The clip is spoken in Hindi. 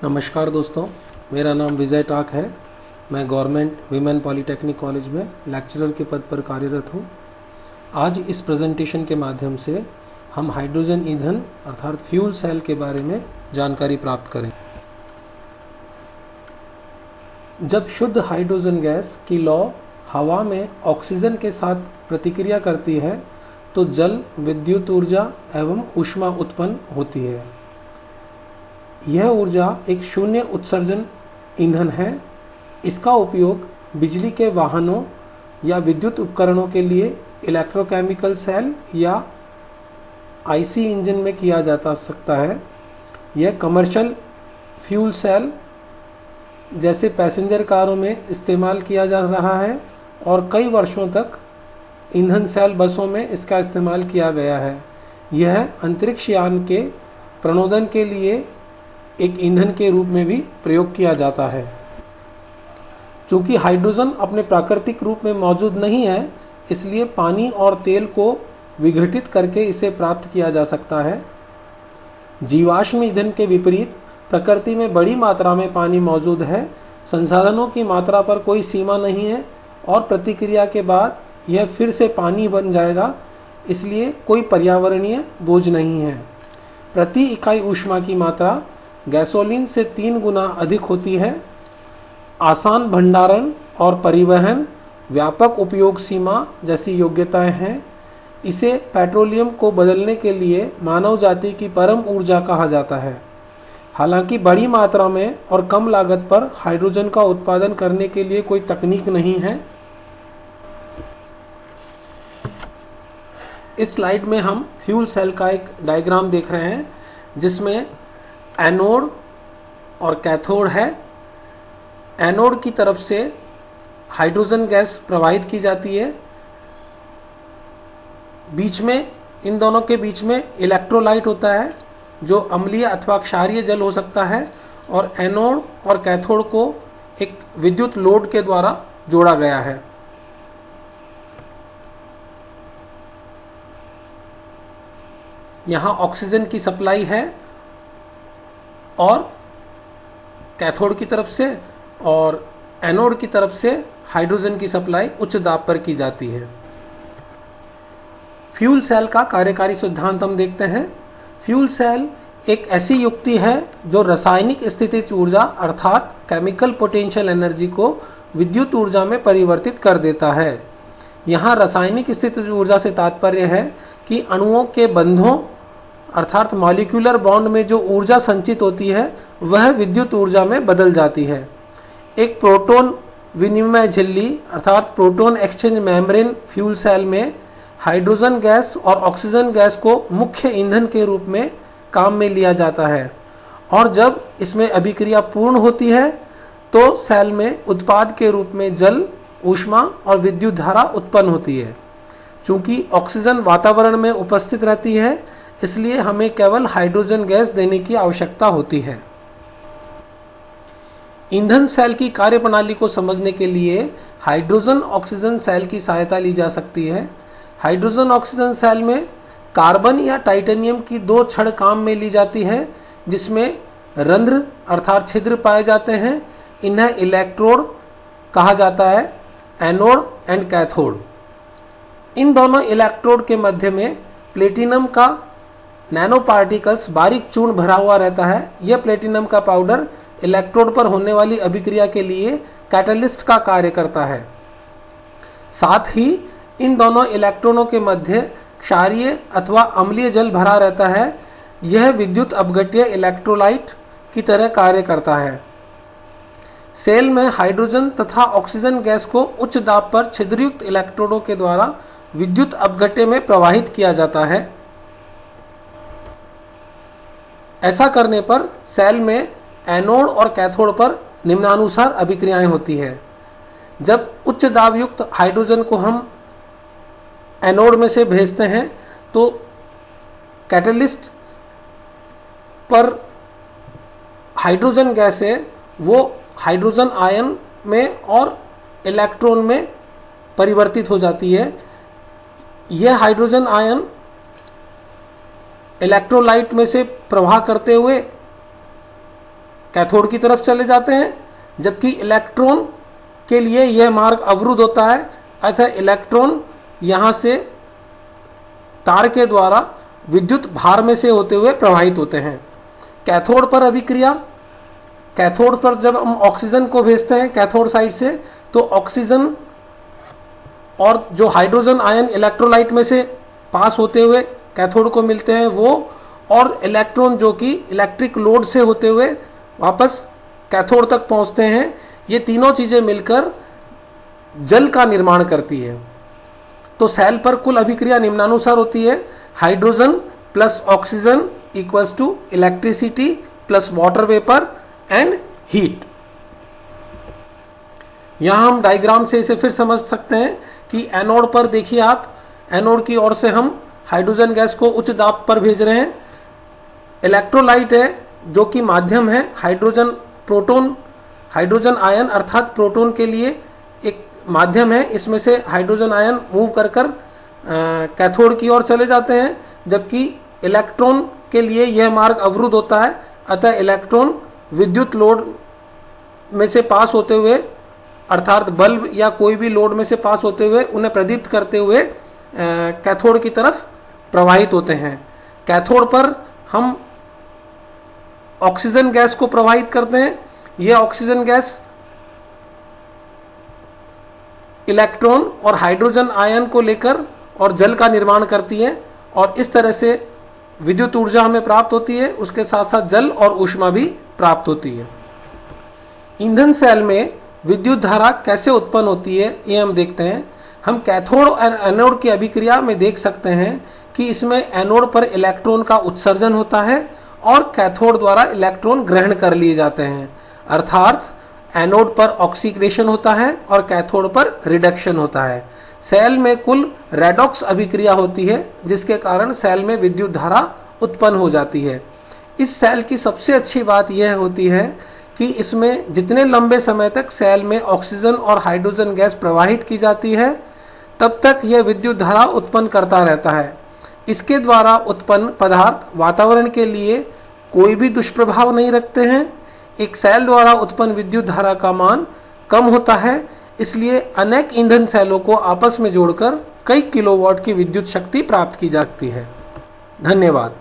नमस्कार दोस्तों, मेरा नाम विजय टाक है। मैं गवर्नमेंट वीमेन पॉलिटेक्निक कॉलेज में लेक्चरर के पद पर कार्यरत हूँ। आज इस प्रेजेंटेशन के माध्यम से हम हाइड्रोजन ईंधन अर्थात फ्यूल सेल के बारे में जानकारी प्राप्त करें। जब शुद्ध हाइड्रोजन गैस की लौ हवा में ऑक्सीजन के साथ प्रतिक्रिया करती है तो जल, विद्युत ऊर्जा एवं ऊष्मा उत्पन्न होती है। यह ऊर्जा एक शून्य उत्सर्जन ईंधन है। इसका उपयोग बिजली के वाहनों या विद्युत उपकरणों के लिए इलेक्ट्रोकेमिकल सेल या आईसी इंजन में किया जा सकता है। यह कमर्शियल फ्यूल सेल जैसे पैसेंजर कारों में इस्तेमाल किया जा रहा है और कई वर्षों तक ईंधन सेल बसों में इसका इस्तेमाल किया गया है। यह अंतरिक्ष यान के प्रणोदन के लिए एक ईंधन के रूप में भी प्रयोग किया जाता है। चूँकि हाइड्रोजन अपने प्राकृतिक रूप में मौजूद नहीं है, इसलिए पानी और तेल को विघटित करके इसे प्राप्त किया जा सकता है। जीवाश्म ईंधन के विपरीत प्रकृति में बड़ी मात्रा में पानी मौजूद है। संसाधनों की मात्रा पर कोई सीमा नहीं है और प्रतिक्रिया के बाद यह फिर से पानी बन जाएगा, इसलिए कोई पर्यावरणीय बोझ नहीं है। प्रति इकाई ऊष्मा की मात्रा गैसोलीन से 3 गुना अधिक होती है। आसान भंडारण और परिवहन, व्यापक उपयोग सीमा जैसी योग्यताएं हैं। इसे पेट्रोलियम को बदलने के लिए मानव जाति की परम ऊर्जा कहा जाता है। हालांकि बड़ी मात्रा में और कम लागत पर हाइड्रोजन का उत्पादन करने के लिए कोई तकनीक नहीं है। इस स्लाइड में हम फ्यूल सेल का एक डायग्राम देख रहे हैं जिसमें एनोड और कैथोड है। एनोड की तरफ से हाइड्रोजन गैस प्रवाहित की जाती है। बीच में, इन दोनों के बीच में इलेक्ट्रोलाइट होता है जो अम्लीय अथवा क्षारीय जल हो सकता है और एनोड और कैथोड को एक विद्युत लोड के द्वारा जोड़ा गया है। यहाँ ऑक्सीजन की सप्लाई है और कैथोड की तरफ से, और एनोड की तरफ से हाइड्रोजन की सप्लाई उच्च दाब पर की जाती है। फ्यूल सेल का कार्यकारी सिद्धांत हम देखते हैं। फ्यूल सेल एक ऐसी युक्ति है जो रासायनिक स्थितिज ऊर्जा अर्थात केमिकल पोटेंशियल एनर्जी को विद्युत ऊर्जा में परिवर्तित कर देता है। यहाँ रासायनिक स्थितिज ऊर्जा से तात्पर्य है कि अणुओं के बंधों अर्थात मॉलिक्यूलर बॉन्ड में जो ऊर्जा संचित होती है वह विद्युत ऊर्जा में बदल जाती है। एक प्रोटॉन विनिमय झिल्ली अर्थात proton exchange membrane fuel cell में हाइड्रोजन गैस और ऑक्सीजन गैस को मुख्य ईंधन के रूप में काम में लिया जाता है और जब इसमें अभिक्रिया पूर्ण होती है तो सेल में उत्पाद के रूप में जल, ऊष्मा और विद्युत धारा उत्पन्न होती है। चूँकि ऑक्सीजन वातावरण में उपस्थित रहती है, इसलिए हमें केवल हाइड्रोजन गैस देने की आवश्यकता होती है। ईंधन सेल की कार्यप्रणाली को समझने के लिए हाइड्रोजन ऑक्सीजन सेल की सहायता ली जा सकती है। हाइड्रोजन ऑक्सीजन सेल में कार्बन या टाइटेनियम की 2 छड़ काम में ली जाती है जिसमें रंध्र अर्थात छिद्र पाए जाते हैं। इन्हें इलेक्ट्रोड कहा जाता है, एनोड एंड कैथोड। इन दोनों इलेक्ट्रोड के मध्य में प्लेटिनम का नैनो पार्टिकल्स बारीक चूर्ण भरा हुआ रहता है। यह प्लेटिनम का पाउडर इलेक्ट्रोड पर होने वाली अभिक्रिया के लिए कैटलिस्ट का कार्य करता है। साथ ही इन दोनों इलेक्ट्रॉनों के मध्य क्षारीय अथवा अम्लीय जल भरा रहता है। यह विद्युत अपघट्य इलेक्ट्रोलाइट की तरह कार्य करता है। सेल में हाइड्रोजन तथा ऑक्सीजन गैस को उच्च दाब पर छिद्रयुक्त इलेक्ट्रोडों के द्वारा विद्युत अपघट्य में प्रवाहित किया जाता है। ऐसा करने पर सेल में एनोड और कैथोड पर निम्नानुसार अभिक्रियाएं होती है। जब उच्च दाब युक्त हाइड्रोजन को हम एनोड में से भेजते हैं तो कैटलिस्ट पर हाइड्रोजन गैस है वो हाइड्रोजन आयन में और इलेक्ट्रॉन में परिवर्तित हो जाती है। यह हाइड्रोजन आयन इलेक्ट्रोलाइट में से प्रवाह करते हुए कैथोड की तरफ चले जाते हैं, जबकि इलेक्ट्रॉन के लिए यह मार्ग अवरुद्ध होता है, अतः इलेक्ट्रॉन यहाँ से तार के द्वारा विद्युत भार में से होते हुए प्रवाहित होते हैं। कैथोड पर अभिक्रिया, कैथोड पर जब हम ऑक्सीजन को भेजते हैं कैथोड साइड से, तो ऑक्सीजन और जो हाइड्रोजन आयन इलेक्ट्रोलाइट में से पास होते हुए कैथोड को मिलते हैं वो, और इलेक्ट्रॉन जो कि इलेक्ट्रिक लोड से होते हुए वापस कैथोड तक पहुंचते हैं, ये तीनों चीज़ें मिलकर जल का निर्माण करती है। तो सेल पर कुल अभिक्रिया निम्नानुसार होती है: hydrogen plus oxygen equals to electricity plus water vapour and heat. यहाँ हम डायग्राम से इसे फिर समझ सकते हैं कि एनोड पर देखिए आप, एनोड की ओर से हम हाइड्रोजन गैस को उच्च दाब पर भेज रहे हैं। इलेक्ट्रोलाइट है जो कि माध्यम है, हाइड्रोजन आयन अर्थात प्रोटॉन के लिए एक माध्यम है, इसमें से हाइड्रोजन आयन मूव कर कैथोड की ओर चले जाते हैं, जबकि इलेक्ट्रॉन के लिए यह मार्ग अवरुद्ध होता है, अतः इलेक्ट्रॉन विद्युत लोड में से पास होते हुए अर्थात बल्ब या कोई भी लोड में से पास होते हुए उन्हें प्रदीप्त करते हुए कैथोड की तरफ प्रवाहित होते हैं। कैथोड पर हम ऑक्सीजन गैस को प्रवाहित करते हैं। यह ऑक्सीजन गैस इलेक्ट्रॉन और हाइड्रोजन आयन को लेकर और जल का निर्माण करती है, और इस तरह से विद्युत ऊर्जा हमें प्राप्त होती है, उसके साथ साथ जल और ऊष्मा भी प्राप्त होती है। ईंधन सेल में विद्युत धारा कैसे उत्पन्न होती है ये हम देखते हैं। हम कैथोड और एनोड की अभिक्रिया में देख सकते हैं कि इसमें एनोड पर इलेक्ट्रॉन का उत्सर्जन होता है और कैथोड द्वारा इलेक्ट्रॉन ग्रहण कर लिए जाते हैं, अर्थात एनोड पर ऑक्सीडेशन होता है और कैथोड पर रिडक्शन होता है। सेल में कुल रेडॉक्स अभिक्रिया होती है, जिसके कारण सेल में विद्युत धारा उत्पन्न हो जाती है। इस सेल की सबसे अच्छी बात यह होती है कि इसमें जितने लंबे समय तक सेल में ऑक्सीजन और हाइड्रोजन गैस प्रवाहित की जाती है, तब तक यह विद्युत धारा उत्पन्न करता रहता है। इसके द्वारा उत्पन्न पदार्थ वातावरण के लिए कोई भी दुष्प्रभाव नहीं रखते हैं। एक सेल द्वारा उत्पन्न विद्युत धारा का मान कम होता है, इसलिए अनेक ईंधन सेलों को आपस में जोड़कर कई किलोवाट की विद्युत शक्ति प्राप्त की जा सकती है। धन्यवाद।